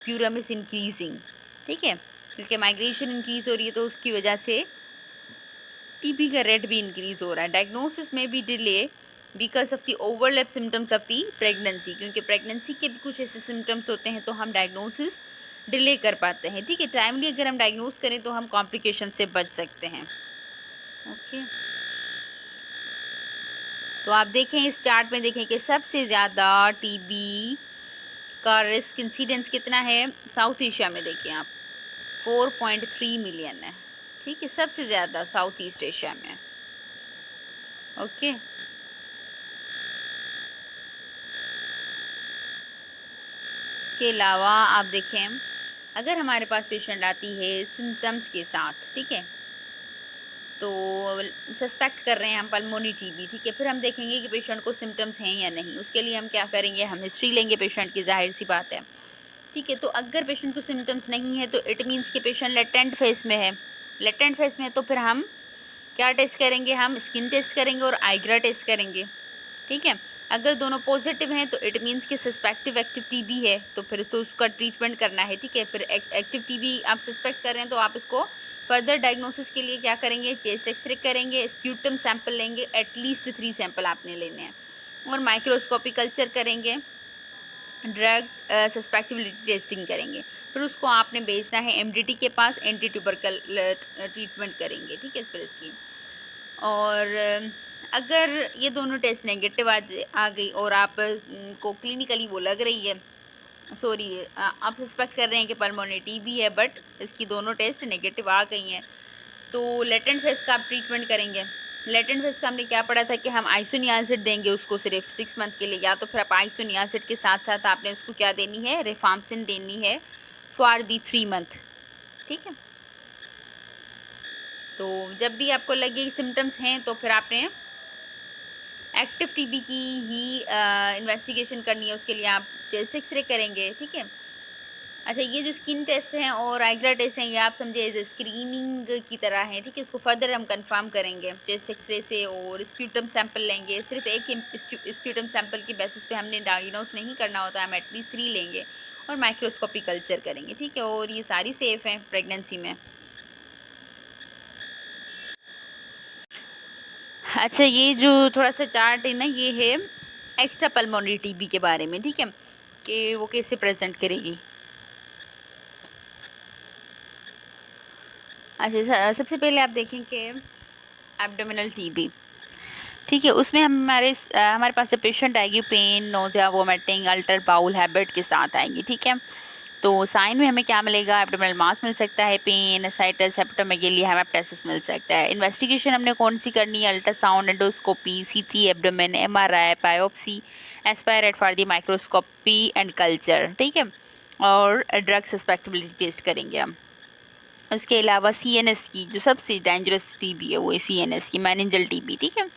प्यूरम is increasing, ठीक है, क्योंकि माइग्रेशन इंक्रीज हो रही है तो उसकी वजह से टीबी का रेट भी इंक्रीज हो रहा है। डायग्नोसिस में भी delay because of the overlap symptoms of the pregnancy, क्योंकि प्रेगनेंसी के भी कुछ ऐसे सिम्टम्स होते हैं तो हम डायग्नोसिस डिले कर पाते हैं, ठीक है। टाइमली अगर हम डायग्नोस करें तो हम कॉम्प्लिकेशन से बच सकते हैं। ओके, तो आप देखें इस चार्ट में देखें कि सबसे ज़्यादा टीबी का रिस्क इंसिडेंस कितना है। साउथ एशिया में देखें आप 4.3 मिलियन है, ठीक है, सबसे ज़्यादा साउथ ईस्ट एशिया में। ओके, इसके अलावा आप देखें अगर हमारे पास पेशेंट आती है सिम्टम्स के साथ, ठीक है, तो सस्पेक्ट कर रहे हैं हम पल्मोनी टीबी, ठीक है, फिर हम देखेंगे कि पेशेंट को सिम्टम्स हैं या नहीं। उसके लिए हम क्या करेंगे, हम हिस्ट्री लेंगे पेशेंट की, जाहिर सी बात है, ठीक है। तो अगर पेशेंट को सिम्टम्स नहीं है तो इट मीन्स कि पेशेंट लेटेंट फेस में है। लेटेंट फेस में तो फिर हम क्या टेस्ट करेंगे, हम स्किन टेस्ट करेंगे और आइग्रा टेस्ट करेंगे, ठीक है। अगर दोनों पॉजिटिव हैं तो इट मीन्स कि सस्पेक्टिव एक्टिव टीबी है, तो फिर तो उसका ट्रीटमेंट करना है, ठीक है। फिर एक्टिव टीबी आप सस्पेक्ट कर रहे हैं तो आप इसको फर्दर डायग्नोसिस के लिए क्या करेंगे, चेस्ट एक्सरे करेंगे, स्प्यूटम सैंपल लेंगे, एटलीस्ट 3 सैंपल आपने लेने हैं, और माइक्रोस्कोपी कल्चर करेंगे, ड्रग सस्पेक्टिबिलिटी टेस्टिंग करेंगे। फिर उसको आपने भेजना है एमडीटी के पास, एंटी ट्यूबरकल ट्रीटमेंट करेंगे, ठीक है, इस पर इसकी। और अगर ये दोनों टेस्ट नेगेटिव आ गई और आप को क्लिनिकली वो लग रही है, सॉरी, आप सस्पेक्ट कर रहे हैं कि पल्मोनरी टीबी है, बट इसकी दोनों टेस्ट नेगेटिव आ गई हैं, तो लेटेंट फेस का आप ट्रीटमेंट करेंगे। लेटेंट फेस का हमने क्या पढ़ा था कि हम आइसोनियासिड देंगे उसको सिर्फ 6 मंथ के लिए, या तो फिर आप आइसोनियासिड के साथ साथ आपने उसको क्या देनी है, रिफाम्सिन देनी है फॉर दी 3 मंथ, ठीक है। तो जब भी आपको लगे सिम्टम्स हैं तो फिर आपने एक्टिव टीबी की ही इन्वेस्टिगेशन करनी है। उसके लिए आप चेस्ट एक्सरे करेंगे, ठीक है। अच्छा, ये जो स्किन टेस्ट हैं और आइग्रा टेस्ट हैं ये आप समझे एज ए स्क्रीनिंग की तरह है, ठीक है। इसको फर्दर हम कंफर्म करेंगे चेस्ट एक्सरे से, और स्प्यूटम सैंपल लेंगे। सिर्फ एक स्प्यूटम सैंपल की बेसिस पे हमने डायग्नोस नहीं करना होता, हम एटलीस्ट 3 लेंगे और माइक्रोस्कोपी कल्चर करेंगे, ठीक है। और ये सारी सेफ़ हैं प्रेगनेंसी में। अच्छा, ये जो थोड़ा सा चार्ट है ना, ये है एक्स्ट्रा पल्मोनरी टीबी के बारे में, ठीक है, कि वो कैसे प्रेजेंट करेगी। अच्छा, सबसे पहले आप देखें कि एब्डोमिनल टीबी, ठीक है, उसमें हमारे पास जब पेशेंट आएगी pain, nausea, vomiting, alter bowel habit के साथ आएंगी, ठीक है। तो साइन में हमें क्या मिलेगा, एब्डोमिनल मास मिल सकता है, पेन, एसाइटिस, हेपेटोमेगेली, हेमेप्टाइसिस मिल सकता है। इन्वेस्टिगेशन हमने कौन सी करनी है, अल्ट्रासाउंड, एंडोस्कोपी, सीटी abdomen, MRI, biopsy, aspirate for the microscopy and culture, ठीक है। और ड्रग सस्पेक्टेबिलिटी टेस्ट करेंगे हम। उसके अलावा सीएनएस की जो सबसे डेंजरस टीबी है वो है सीएनएस की, मैनेंजल टीबी, ठीक है।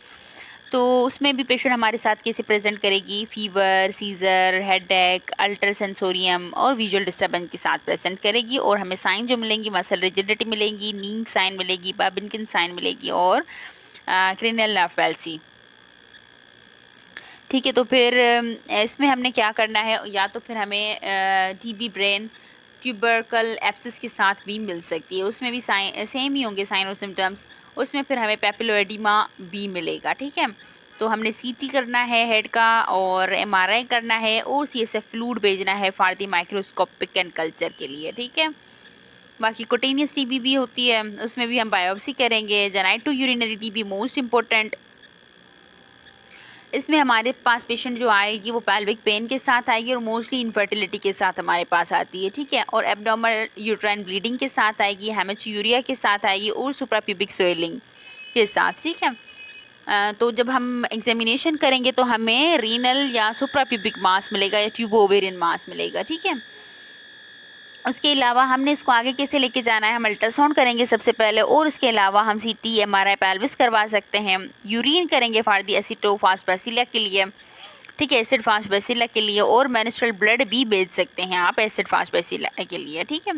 तो उसमें भी पेशेंट हमारे साथ कैसे प्रेजेंट करेगी, fever, seizure, headache, alter sensorium और विजुअल डिस्टर्बेंस के साथ प्रेजेंट करेगी। और हमें साइन जो मिलेंगी, मसल रिजिडिटी मिलेंगी, नींग साइन मिलेगी, बाबिनकिन साइन मिलेगी और क्रेनियल नर्व पैल्सी, ठीक है। तो फिर इसमें हमने क्या करना है, या तो फिर हमें टीबी ब्रेन ट्यूबरकल एप्सिस के साथ भी मिल सकती है, उसमें भी सेम ही होंगे साइन और सिम्टम्स। उसमें फिर हमें पेपिलोएडिमा भी मिलेगा, ठीक है। तो हमने सीटी करना है हेड का, और एमआरआई करना है, और सीएसएफ फ्लूइड भेजना है for the microscopic and culture के लिए, ठीक है। बाकी कुटेनियस टीबी भी होती है, उसमें भी हम बायोप्सी करेंगे। Genito urinary TB most important, इसमें हमारे पास पेशेंट जो आएगी वो पेल्विक पेन के साथ आएगी और मोस्टली इनफर्टिलिटी के साथ हमारे पास आती है, ठीक है। और एब्डोमिनल यूट्राइन ब्लीडिंग के साथ आएगी, हेमेचूरिया के साथ आएगी और सुप्राप्यूबिक स्वेलिंग के साथ, ठीक है। तो जब हम एग्जामिनेशन करेंगे तो हमें रीनल या सुप्राप्यूबिक मास मिलेगा या ट्यूबो ओवेरियन मास मिलेगा, ठीक है। उसके अलावा हमने इसको आगे कैसे लेके जाना है, हम अल्ट्रासाउंड करेंगे सबसे पहले, और उसके अलावा हम सीटी, एमआरआई, पेल्विस करवा सकते हैं। यूरिन करेंगे फॉर दी एसिटोफास्ट बेसिला के लिए, ठीक है, एसिड फास्ट बेसिला के लिए, और मेंस्ट्रुअल ब्लड भी भेज सकते हैं आप एसिड फास्ट बेसिला के लिए, ठीक है।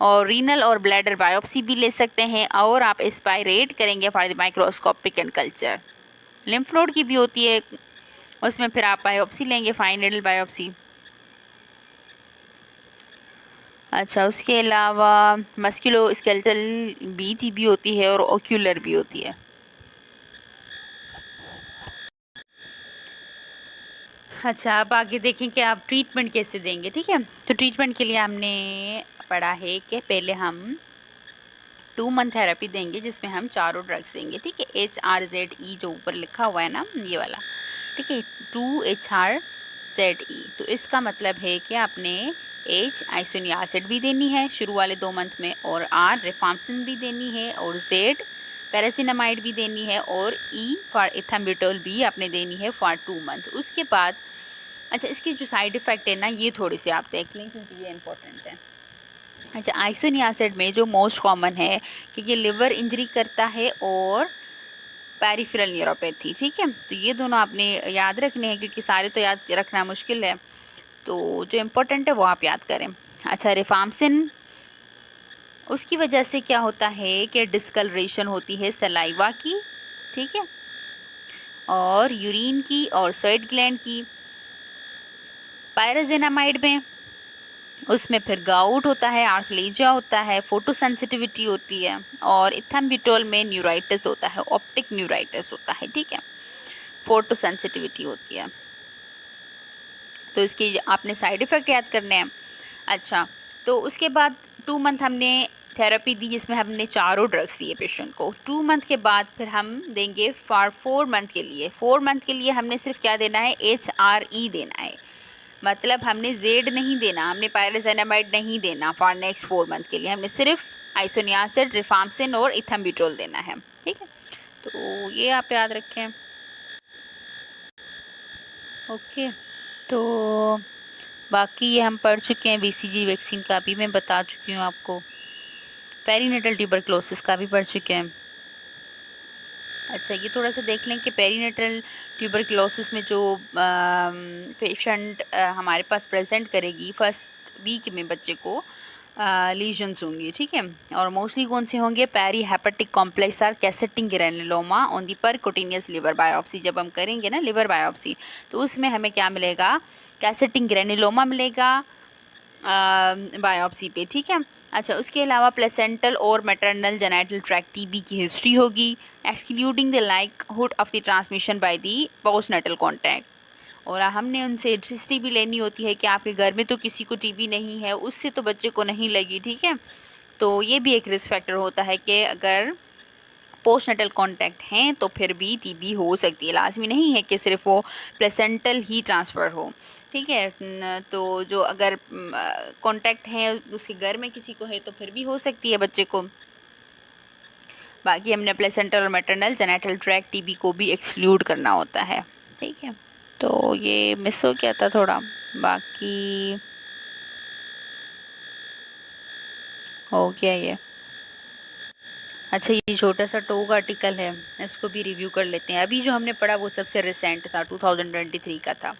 और रीनल और ब्लैडर बायोप्सी भी ले सकते हैं, और आप एस्पायरेट करेंगे for the microscopic and culture. Lymph node की भी होती है, उसमें फिर आप बायोप्सी लेंगे, फाइन नीडल बायोप्सी। अच्छा, उसके अलावा मस्कुलो स्केलेटल भी टीबी होती है और ओक्यूलर भी होती है। अच्छा, अब आगे देखें कि आप ट्रीटमेंट कैसे देंगे। ठीक है, तो ट्रीटमेंट के लिए हमने पढ़ा है कि पहले हम 2 मंथ थेरेपी देंगे जिसमें हम चारों ड्रग्स देंगे। ठीक है, HRZE जो ऊपर लिखा हुआ है ना, ये वाला। ठीक है, 2HRZE। तो इसका मतलब है कि आपने H आइसोनियासिड भी देनी है शुरू वाले 2 मंथ में, और R रिफाम्सिन भी देनी है, और Z पैरासिनामाइड भी देनी है, और E फॉर इथाम्बुटोल भी आपने देनी है फॉर 2 मंथ। उसके बाद अच्छा, इसके जो साइड इफ़ेक्ट है ना, ये थोड़े से आप देख लें क्योंकि ये इंपॉर्टेंट है। अच्छा, आइसोनियासिड में जो मोस्ट कॉमन है कि ये लिवर इंजरी करता है और पेरिफेरल न्यूरोपैथी। ठीक है, तो ये दोनों आपने याद रखने हैं क्योंकि सारे तो याद रखना मुश्किल है, तो जो इम्पोर्टेंट है वो आप याद करें। अच्छा, रिफाम्सिन, उसकी वजह से क्या होता है कि डिस्कलरेशन होती है सलाइवा की। ठीक है, और यूरिन की और स्वेट ग्लैंड की। पायराजेनामाइड में उसमें फिर गाउट होता है, आर्थलेजिया होता है, फोटोसेंसिटिविटी होती है, और इथाम्बुटोल में न्यूराइटिस होता है, ऑप्टिक न्यूराइटिस होता है। ठीक है, फोटोसेंसिटिविटी होती है। तो इसकी आपने साइड इफ़ेक्ट याद करने हैं। अच्छा, तो उसके बाद 2 मंथ हमने थेरेपी दी जिसमें हमने चारों ड्रग्स दिए पेशेंट को। 2 मंथ के बाद फिर हम देंगे फॉर 4 मंथ के लिए। 4 मंथ के लिए हमने सिर्फ क्या देना है, HRE देना है। मतलब हमने जेड नहीं देना, हमने पायरासिनामाइड नहीं देना फॉर नेक्स्ट 4 मंथ के लिए। हमने सिर्फ आइसोनियासिड, रिफाम्सिन और इथाम्बुटोल देना है। ठीक है, तो ये आप याद रखें। ओके, तो बाकी ये हम पढ़ चुके हैं। BCG वैक्सीन का भी मैं बता चुकी हूँ आपको। पेरीनेटल ट्यूबरक्लोसिस का भी पढ़ चुके हैं। अच्छा, ये थोड़ा सा देख लें कि पेरीनेटल ट्यूबरक्लोसिस में जो पेशेंट हमारे पास प्रेजेंट करेगी फर्स्ट वीक में बच्चे को लीजन्स होंगी। ठीक है, और मोस्टली कौन से होंगे, peri hepatic complex are caseating granuloma on the percutaneous liver biopsy. जब हम करेंगे ना लिवर बायोप्सी, तो उसमें हमें क्या मिलेगा, कैसेटिंग ग्रैनुलोमा मिलेगा बायोप्सी पे। ठीक है, अच्छा, उसके अलावा प्लेसेंटल और मैटरनल जेनाइटल ट्रैक्ट टीबी की हिस्ट्री होगी, excluding the likelihood of the transmission by the postnatal contact. और हमने उनसे हिस्ट्री भी लेनी होती है कि आपके घर में तो किसी को टीबी नहीं है, उससे तो बच्चे को नहीं लगी। ठीक है, तो ये भी एक रिस्क फैक्टर होता है कि अगर पोस्टनेटल कॉन्टैक्ट हैं तो फिर भी टीबी हो सकती है। लाजमी नहीं है कि सिर्फ वो प्लेसेंटल ही ट्रांसफ़र हो। ठीक है, तो जो अगर कॉन्टैक्ट हैं उसके घर में किसी को है तो फिर भी हो सकती है बच्चे को। बाकी हमने प्लेसेंटल और मैटरनल जेनाइटल ट्रैक्ट टीबी को भी एक्सक्लूड करना होता है। ठीक है, तो ये मिस हो गया था थोड़ा, बाकी हो गया ये। अच्छा, ये छोटा सा टोग आर्टिकल है, इसको भी रिव्यू कर लेते हैं। अभी जो हमने पढ़ा वो सबसे रिसेंट था, 2023 का था।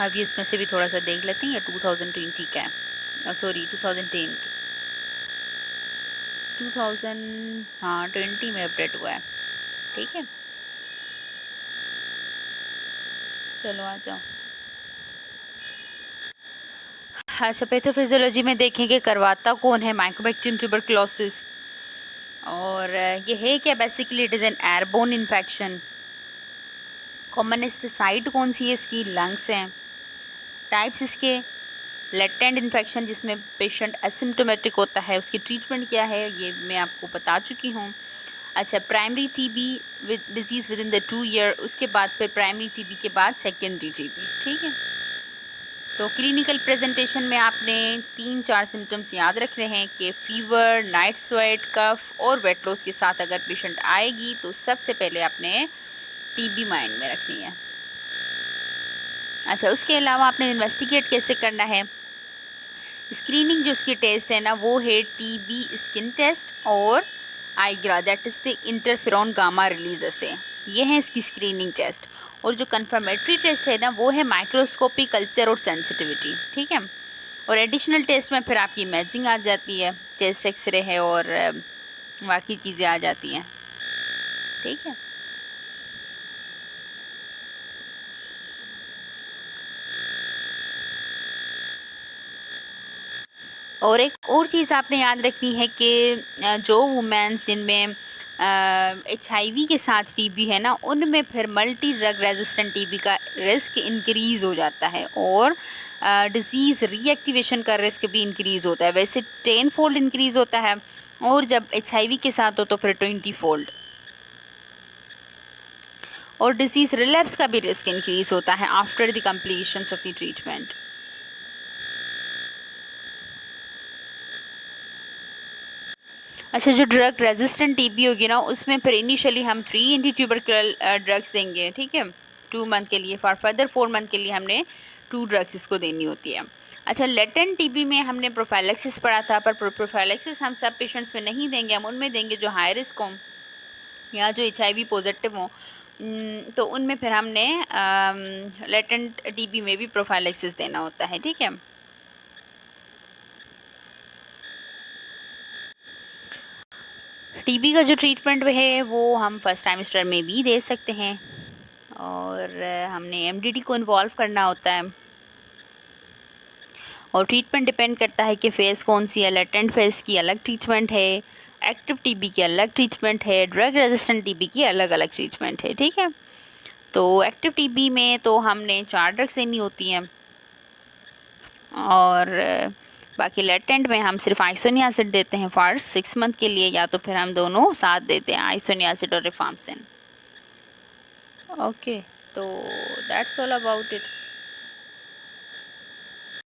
अभी इसमें से भी थोड़ा सा देख लेते हैं। ये 2020 का है, सॉरी 2010, 2000, हाँ 20 में अपडेट हुआ है। ठीक है, चलो आ जाओ। अच्छा, पैथोफिजियोलॉजी में देखेंगे करवाता कौन है माइकोबैक्टीरियम ट्यूबरक्लोसिस, और ये है क्या, basically it is an airborne infection. Commonest site कौन सी है इसकी, लंग्स हैं। टाइप्स इसके, लेटेंट इन्फेक्शन जिसमें पेशेंट एसिम्टोमेटिक होता है, उसकी ट्रीटमेंट क्या है ये मैं आपको बता चुकी हूँ। अच्छा, primary TB with disease with in the 2 year, उसके बाद फिर प्राइमरी टीबी के बाद सेकेंडरी टीबी। ठीक है, तो क्लिनिकल प्रेजेंटेशन में आपने 3-4 सिम्टम्स याद रख रहे हैं कि फीवर, नाइट स्वेट, कफ और वेट लॉस के साथ अगर पेशेंट आएगी तो सबसे पहले आपने टीबी माइंड में रखनी है। अच्छा, उसके अलावा आपने इन्वेस्टिगेट कैसे करना है, स्क्रीनिंग जो उसकी टेस्ट है ना वो है टीबी स्किन टेस्ट और IGRA, that is the interferon gamma release से। ये है इसकी स्क्रीनिंग टेस्ट। और जो कंफर्मेटरी टेस्ट है ना वो है माइक्रोस्कोपी, कल्चर और सेंसिटिविटी। ठीक है, और एडिशनल टेस्ट में फिर आपकी इमेजिंग आ जाती है, चेस्ट एक्सरे है और बाकी चीज़ें आ जाती हैं। ठीक है, और एक और चीज़ आपने याद रखनी है कि जो वुमेन्स जिनमें HIV के साथ टीबी है ना, उनमें फिर मल्टी ड्रग रेजिस्टेंट टीबी का रिस्क इंक्रीज़ हो जाता है और डिज़ीज़ रीएक्टिवेशन का रिस्क भी इंक्रीज़ होता है। वैसे 10 फोल्ड इंक्रीज़ होता है और जब HIV के साथ हो तो फिर 20 फोल्ड। और डिसीज़ रिलैप्स का भी रिस्क इंक्रीज़ होता है after the completion of the treatment. अच्छा, जो ड्रग रेजिस्टेंट टीबी होगी ना, उसमें फिर इनिशियली हम 3 एंटी ट्यूबरकुलर ड्रग्स देंगे, ठीक है, 2 मंथ के लिए। फॉर फर्दर 4 मंथ के लिए हमने 2 ड्रग्स इसको देनी होती है। अच्छा, लेटेंट टीबी में हमने प्रोफाइलैक्सिस पढ़ा था, पर प्रोफाइलैक्सिस हम सब पेशेंट्स में नहीं देंगे, हम उनमें देंगे जो हाई रिस्क हों या जो HIV पॉजिटिव हों। तो उनमें फिर हमने लेटेंट टीबी में भी प्रोफाइलैक्सिस देना होता है, ठीक है। टीबी का जो ट्रीटमेंट है वो हम फर्स्ट टाइमस्टर में भी दे सकते हैं और हमने MDT को इन्वॉल्व करना होता है। और ट्रीटमेंट डिपेंड करता है कि फ़ेज़ कौन सी है। लेटेंट फेज़ की अलग ट्रीटमेंट है, एक्टिव टीबी की अलग ट्रीटमेंट है, ड्रग रेजिस्टेंट टीबी की अलग अलग ट्रीटमेंट है, ठीक है। तो एक्टिव टीबी में तो हमने 4 ड्रग्स देनी होती हैं और बाकी लेटेंट में हम सिर्फ आइसोनियासिड देते हैं फॉर 6 मंथ के लिए, या तो फिर हम दोनों साथ देते हैं, आइसोनियासिड और रिफाम्पिसिन। ओके, तो दैट्स ऑल अबाउट इट।